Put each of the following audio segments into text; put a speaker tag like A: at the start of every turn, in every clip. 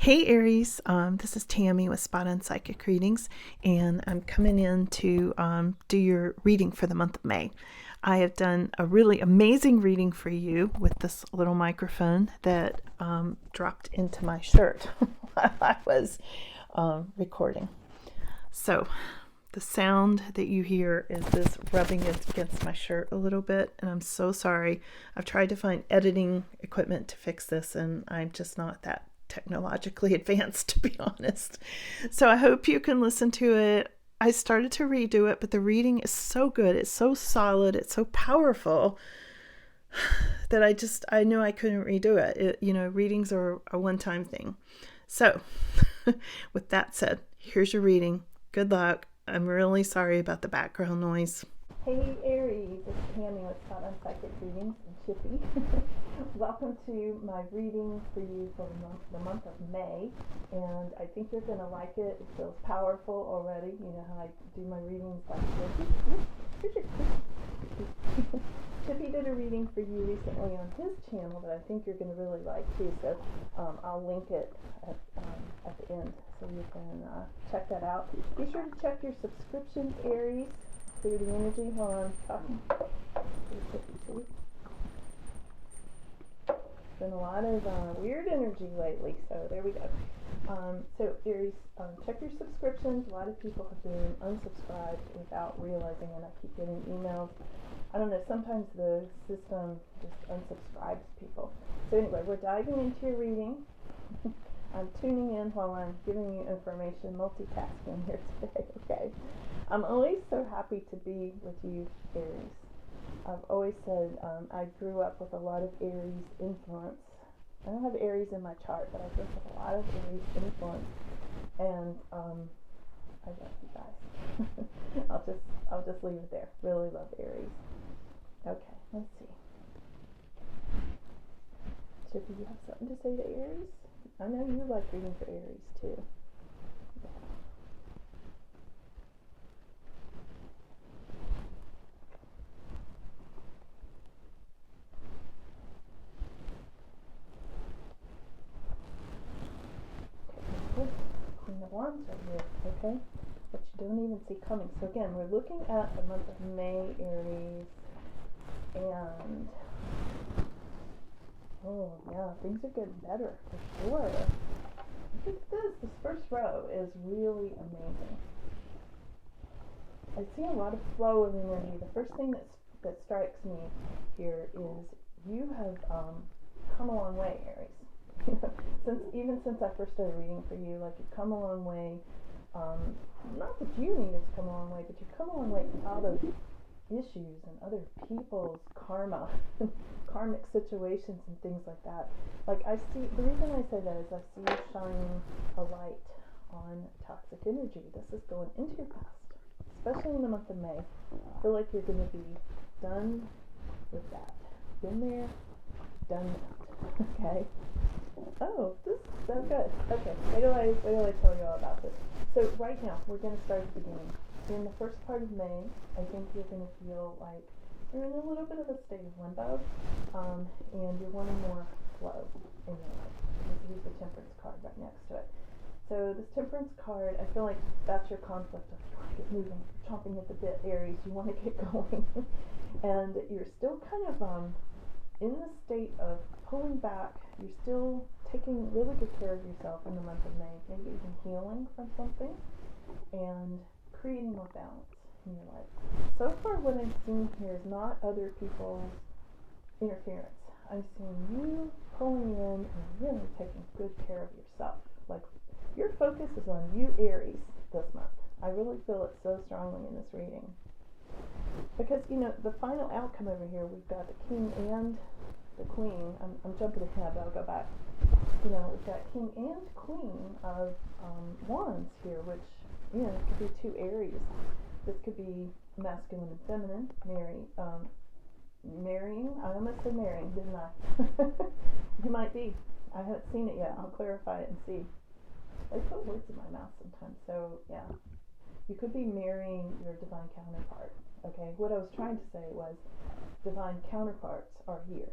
A: Hey Aries, this is Tammy with Spot On Psychic Readings, and I'm coming in to do your reading for the month of May. I have done a really amazing reading for you with this little microphone that dropped into my shirt while I was recording. So the sound that you hear is this rubbing against my shirt a little bit, and I'm so sorry. I've tried to find editing equipment to fix this, and I'm just not that technologically advanced, to be honest. So I hope you can listen to it. I started to redo it, but the reading is so good. It's so solid. It's so powerful that I knew I couldn't redo it. Readings are a one-time thing. So with that said, here's your reading. Good luck. I'm really sorry about the background noise. Hey Aries, it's Tammy with Spot On Psychic Readings and Chippy. Welcome to my reading for you for the month of May, and I think you're going to like it. It feels powerful already. You know how I do my readings like this. Chippy did a reading for you recently on his channel that I think you're going to really like too, so I'll link it at the end so you can check that out. Be sure to check your subscriptions, Aries. Clear the energy while I'm talking. Been a lot of weird energy lately, so there we go. So Aries, check your subscriptions. A lot of people have been unsubscribed without realizing, and I keep getting emails. I don't know, sometimes the system just unsubscribes people. So anyway, we're diving into your reading. I'm tuning in while I'm giving you information, multitasking here today, okay? I'm always so happy to be with you, Aries. I've always said I grew up with a lot of Aries influence. I don't have Aries in my chart, but I grew up with a lot of Aries influence, and I love you guys. I'll just leave it there. Really love Aries. Okay, let's see. Chippy, you have something to say to Aries? I know you like reading for Aries too. Yeah. Queen of Wands right here, okay? But you don't even see coming. So again, we're looking at the month of May, Aries, and oh yeah, things are getting better for sure. Look at this. This first row is really amazing. I see a lot of flow of energy. The first thing that strikes me here is you have come a long way, Aries. since I first started reading for you, like you've come a long way. Not that you needed to come a long way, but you've come a long way out of issues and other people's karma, karmic situations and things like that. Like the reason I say that is I see you shining a light on toxic energy. This is going into your past, especially in the month of May. I feel like you're going to be done with that. Been there, done that. Okay. Oh, this is so good. Okay, wait till I tell you all about this. So right now, we're going to start at the beginning. In the first part of May, I think you're going to feel like you're in a little bit of a state of limbo, and you're wanting more flow in your life. Let's use the Temperance card right next to it. So this Temperance card, I feel like that's your conflict of you want to get moving, you're chomping at the bit, Aries, you want to get going, and you're still kind of in the state of pulling back. You're still taking really good care of yourself in the month of May, maybe even healing from something, and creating more balance in your life. So far what I'm seeing here is not other people's interference. I'm seeing you pulling in and really taking good care of yourself. Like your focus is on you, Aries, this month. I really feel it so strongly in this reading. Because, the final outcome over here, we've got the King and the Queen. I'm jumping ahead, but I'll go back. We've got King and Queen of Wands here, which, it could be two Aries. This could be masculine and feminine, marrying. I almost said marrying, didn't I? You might be. I haven't seen it yet. I'll clarify it and see. I put words in my mouth sometimes, so yeah. You could be marrying your divine counterpart. Okay, what I was trying to say was divine counterparts are here.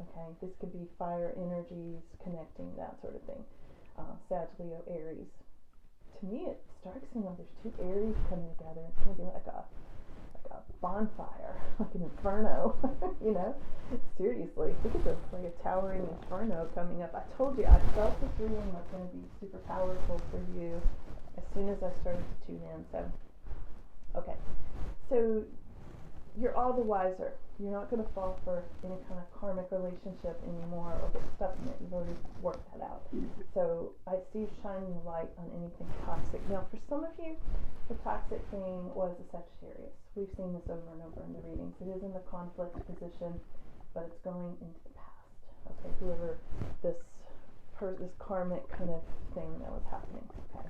A: Okay, this could be fire energies connecting, that sort of thing. Sag, Leo, Aries. To me, it strikes me like there's two Aries coming together. It's going to be like a bonfire, like an inferno, you know? Seriously, look at this, like a towering inferno coming up. I told you, I felt this reading was going to be super powerful for you as soon as I started to tune in. So, okay, so you're all the wiser. You're not going to fall for any kind of karmic relationship anymore or get stuck in it. You've already worked that out. So I see you shining a light on anything toxic. Now, for some of you, the toxic thing was a Sagittarius. We've seen this over and over in the readings. It is in the conflict position, but it's going into the past. Okay, whoever this karmic kind of thing that was happening. Okay.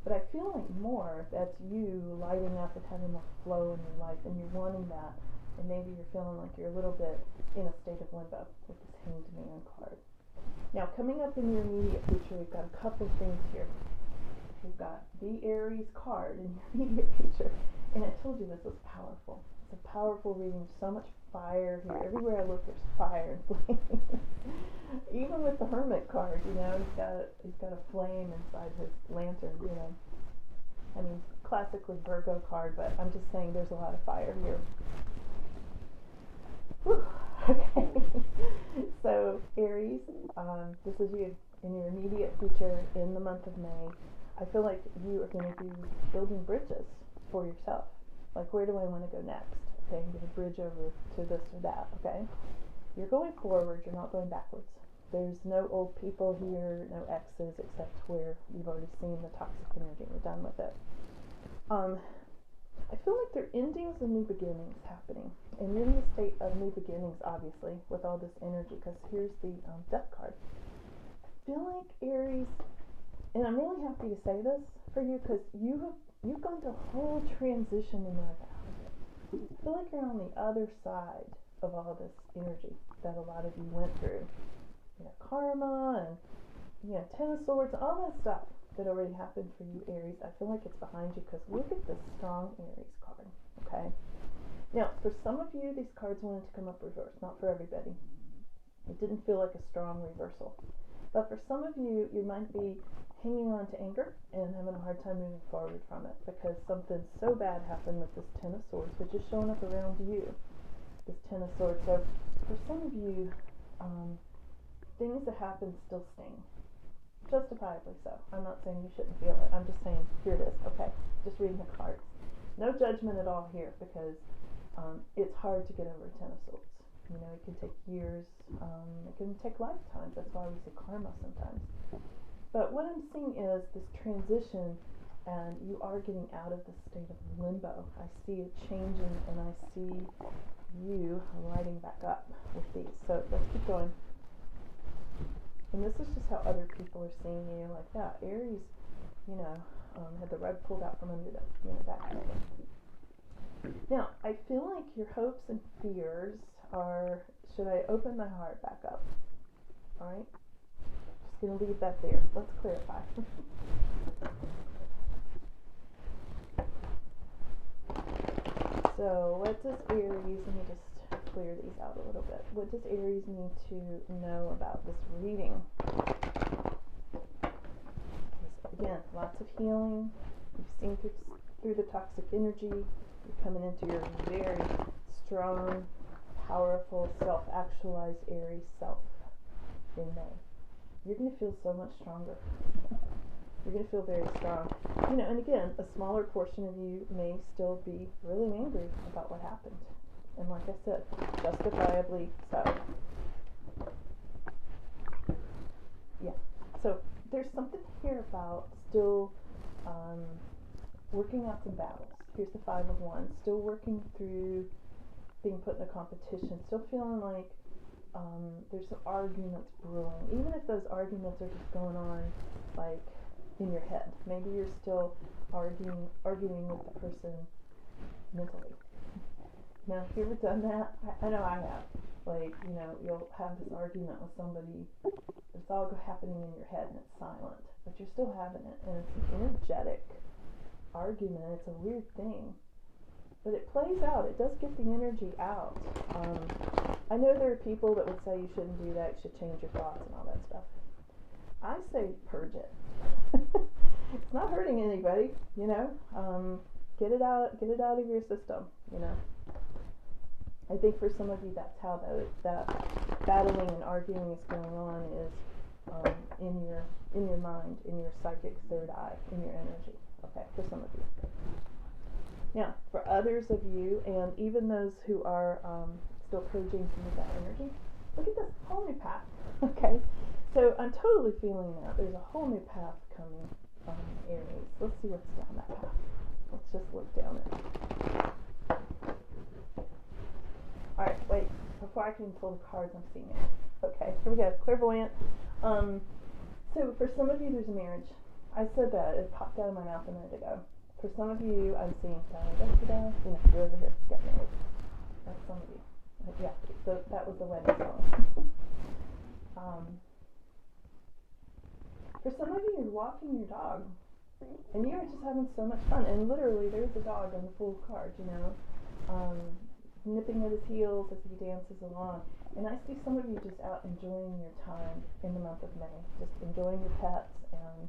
A: But I feel like more that's you lighting up and having more flow in your life, and you're wanting that, and maybe you're feeling like you're a little bit in a state of limbo with this Hanged Man card. Now, coming up in your immediate future, we've got a couple things here. We've got the Aries card in your immediate future, and I told you this was powerful. It's a powerful reading, so much fire here. Everywhere I look, there's fire and flame. Even with the Hermit card, you know, he's got a flame inside his lantern, you know. I mean, classically Virgo card, but I'm just saying there's a lot of fire here. Whew. Okay. So, Aries, this is you in your immediate future in the month of May. I feel like you are going to be building bridges for yourself. Like, where do I want to go next? Okay, I'm going to bridge over to this or that, okay? You're going forward, you're not going backwards. There's no old people here, no exes, except where you've already seen the toxic energy. We're done with it. I feel like there are endings and new beginnings happening. And you're in the state of new beginnings, obviously, with all this energy, because here's the Death card. I feel like Aries, and I'm really happy to say this for you, because you've gone through a whole transition in life. I feel like you're on the other side of all this energy that a lot of you went through. You know, karma and, you know, Ten of Swords, all that stuff that already happened for you, Aries. I feel like it's behind you, because look at this strong Aries card, okay? Now, for some of you, these cards wanted to come up reversed, not for everybody. It didn't feel like a strong reversal. But for some of you, you might be hanging on to anger and having a hard time moving forward from it, because something so bad happened with this Ten of Swords, which is showing up around you, this Ten of Swords. So for some of you, things that happen still sting. Justifiably so. I'm not saying you shouldn't feel it. I'm just saying, here it is. Okay, just reading the cards. No judgment at all here, because it's hard to get over a Ten of Swords. You know, it can take years. It can take lifetimes. That's why we say karma sometimes. But what I'm seeing is this transition, and you are getting out of the state of limbo. I see it changing, and I see you lighting back up with these. So let's keep going. And this is just how other people are seeing you. Like, yeah, Aries, you know, had the rug pulled out from under them. You know, that kind of thing. Now, I feel like your hopes and fears are, should I open my heart back up? All right? Just going to leave that there. Let's clarify. So, what does Aries, let me just clear these out a little bit. What does Aries need to know about this reading? Again, lots of healing. You've seen through the toxic energy. You're coming into your very strong, powerful, self-actualized Aries self in May. You're going to feel so much stronger. You're going to feel very strong. You know, and again, a smaller portion of you may still be really angry about what happened. And like I said, justifiably so. Yeah. So there's something here about still working out some battles. Here's the Five of Wands. Still working through being put in a competition. Still feeling like there's some arguments brewing. Even if those arguments are just going on like in your head. Maybe you're still arguing with the person mentally. Now, have you ever done that? I know I have. Like, you know, you'll have this argument with somebody. It's all happening in your head and it's silent. But you're still having it. And it's an energetic argument. It's a weird thing. But it plays out. It does get the energy out. I know there are people that would say you shouldn't do that. You should change your thoughts and all that stuff. I say purge it. It's not hurting anybody, you know. Get it out of your system, you know. I think for some of you, that's how that battling and arguing is going on, is in your mind, in your psychic third eye, in your energy. Okay, for some of you. Now, for others of you, and even those who are still purging some of that energy, look at this whole new path. Okay, so I'm totally feeling that there's a whole new path coming, Aries. Let's see what's down that path. Let's just look down it. Alright, wait, before I can pull the cards, I'm seeing it. Okay, here we go, clairvoyant. So for some of you, there's a marriage. I said that, it popped out of my mouth a minute ago. For some of you, I'm seeing, you're over here, get married. That's some of you. Yeah, so that was the wedding song. For some of you, you're walking your dog, and you're just having so much fun, and literally, there's a dog on the full card, you know, nipping at his heels as he dances along. And I see some of you just out enjoying your time in the month of May, just enjoying your pets and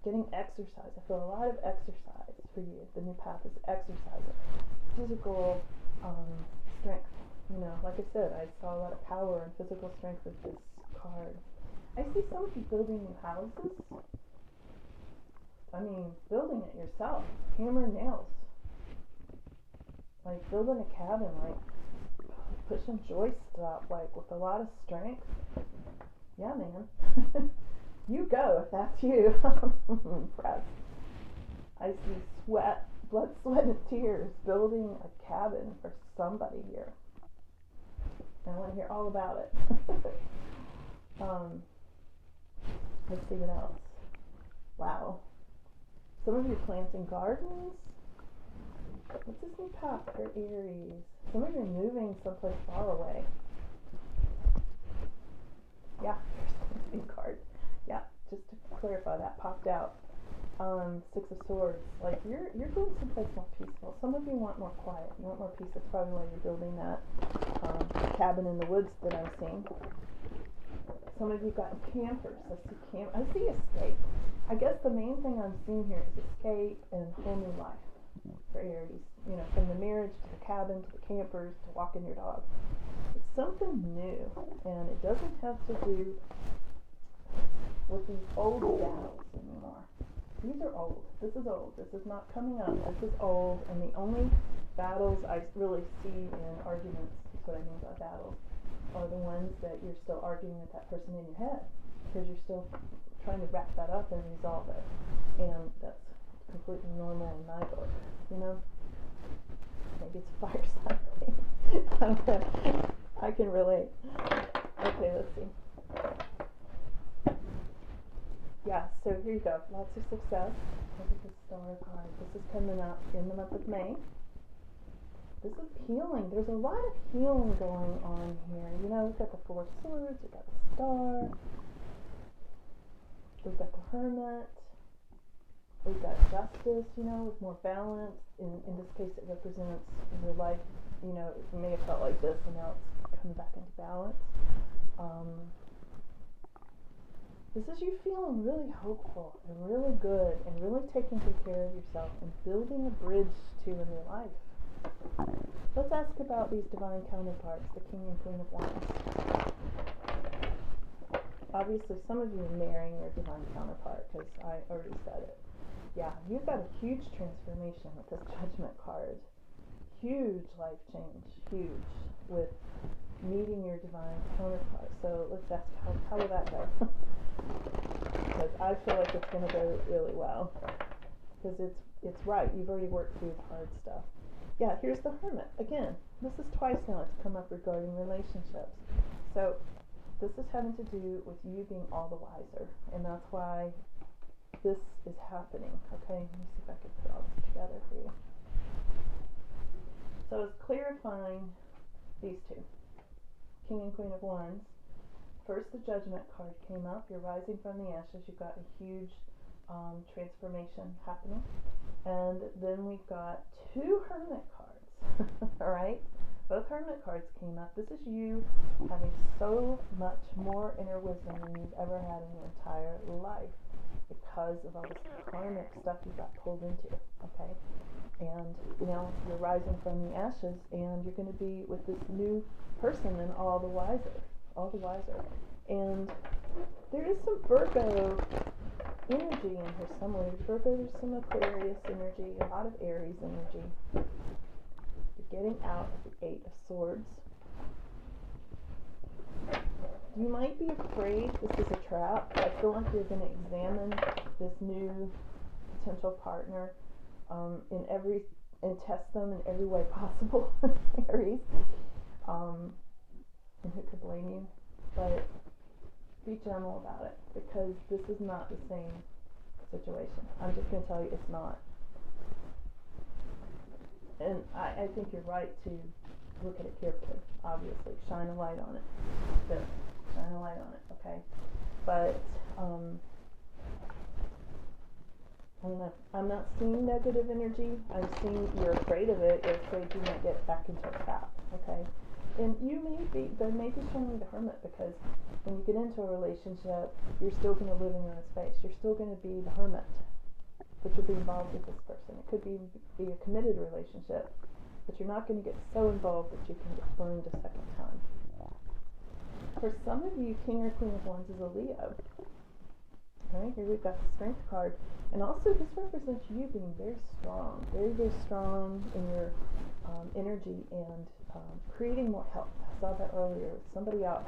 A: getting exercise. I feel a lot of exercise for you. The new path is exercise, physical strength. You know, like I said, I saw a lot of power and physical strength with this card. I see some of you building new houses. I mean, building it yourself, hammer and nails. Like building a cabin, like pushing joists up, like with a lot of strength. Yeah, man. You go if that's you. I'm impressed. I see sweat, blood, sweat, and tears building a cabin for somebody here. And I want to hear all about it. Let's see what else. Wow. Some of you planting gardens. What's this new path for Aries? Some of you are moving someplace far away. Yeah, there's the new card. Yeah, just to clarify, that popped out. Six of Swords. Like you're going someplace more peaceful. Some of you want more quiet. You want more peace. That's probably why you're building that cabin in the woods that I'm seeing. Some of you got campers. I see escape. I guess the main thing I'm seeing here is escape and whole new life for Aries. You know, from the marriage to the cabin to the campers to walking your dog. It's something new, and it doesn't have to do with these old battles anymore. These are old. This is old. This is not coming up. This is old, and the only battles I really see in arguments, is what I mean by battles, are the ones that you're still arguing with that person in your head, because you're still trying to wrap that up and resolve it. And that's completely normal in my book, you know? Maybe it's a fire sign thing. I don't know. I can relate. Okay, let's see. Yeah, so here you go. Lots of success. Look at the star card. This is coming up in the month of May. This is healing. There's a lot of healing going on here. You know, we've got the Four of Swords, we've got the Star, we've got the Hermit, we've got Justice, you know, with more balance. In this case, it represents your life. You know, it may have felt like this, and now it's coming back into balance. This is you feeling really hopeful and really good and really taking good care of yourself and building a bridge to a new life. Let's ask about these divine counterparts, the King and Queen of Wands. Obviously, some of you are marrying your divine counterpart, because I already said it. Yeah, you've got a huge transformation with this Judgment card. Huge life change, huge, with meeting your divine counterpart. So let's ask, how will that go? Because I feel like it's going to go really well. Because it's right, you've already worked through the hard stuff. Yeah, here's the Hermit. Again, this is twice now it's come up regarding relationships. So this is having to do with you being all the wiser. And that's why this is happening. Okay, let me see if I can put all this together for you. So it's clarifying these two. King and Queen of Wands. First, the Judgment card came up. You're rising from the ashes. You've got a huge transformation happening. And then we've got two Hermit cards. All right? both Hermit cards came up. This is you having so much more inner wisdom than you've ever had in your entire life because of all this karmic stuff you got pulled into, okay? And, you know, you're rising from the ashes, and you're going to be with this new person and all the wiser. And there is some Virgo energy in here somewhere. Virgo, there's some Aquarius energy, a lot of Aries energy. You're getting out of the Eight of Swords. You might be afraid this is a trap. I feel like you're going to examine this new potential partner and test them in every way possible, Aries. And who could blame you? But be gentle about it, because this is not the same situation. I'm just going to tell you it's not. And I think you're right to look at it carefully, obviously. Shine a light on it. Good. Shine a light on it, okay? But, I don't know. I'm not seeing negative energy. I'm seeing you're afraid of it. You're afraid you might get back into a trap, okay? And there may be showing the Hermit, because when you get into a relationship, you're still going to live in your own space. You're still going to be the Hermit, but you'll be involved with this person. It could be a committed relationship, but you're not going to get so involved that you can get burned a second time. For some of you, King or Queen of Wands is a Leo. Right, here we've got the Strength card. And also this represents you being very strong, very, very strong in your energy and creating more health. I saw that earlier. Somebody out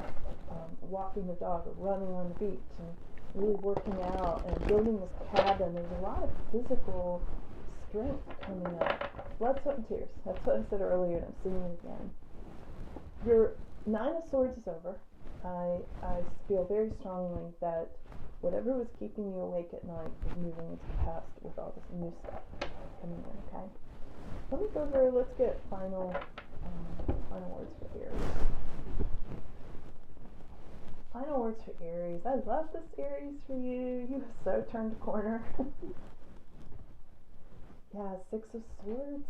A: walking their dog or running on the beach and really working out and building this cabin. There's a lot of physical strength coming up. Blood, sweat, and tears. That's what I said earlier, and I'm seeing it again. Your Nine of Swords is over. I feel very strongly that whatever was keeping you awake at night is moving into the past with all this new stuff coming in, okay? Let me go over, let's get final words for Aries. Final words for Aries. I love this, Aries, for you. You have so turned a corner. Yeah, Six of Swords.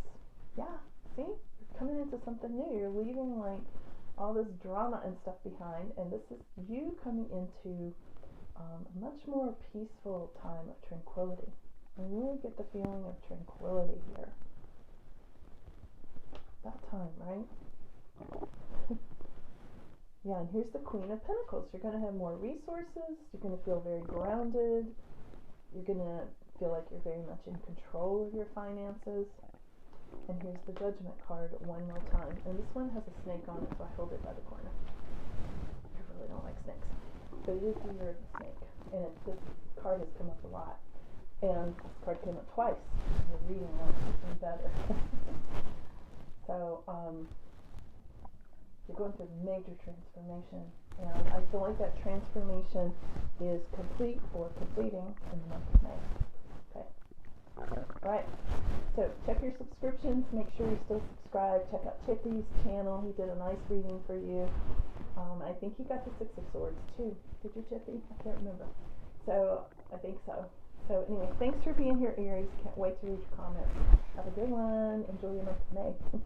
A: Yeah, see? You're coming into something new. You're leaving, like, all this drama and stuff behind, and this is you coming into a much more peaceful time of tranquility. I really get the feeling of tranquility here. About time, right? Yeah, and here's the Queen of Pentacles. You're going to have more resources. You're going to feel very grounded. You're going to feel like you're very much in control of your finances. And here's the Judgment card one more time. And this one has a snake on it, so I hold it by the corner. I really don't like snakes. But it is the year of the snake. And this card has come up a lot. And this card came up twice. You're reading one, it's even better. So, you're going through major transformation, and I feel like that transformation is complete or completing in the month of May. Okay. Alright, so check your subscriptions, make sure you're still subscribed, check out Chippy's channel, he did a nice reading for you. I think he got the Six of Swords too. Did you, Chippy? I can't remember. So, I think so. So anyway, thanks for being here, Aries. Can't wait to read your comments. Have a good one. Enjoy your month of May.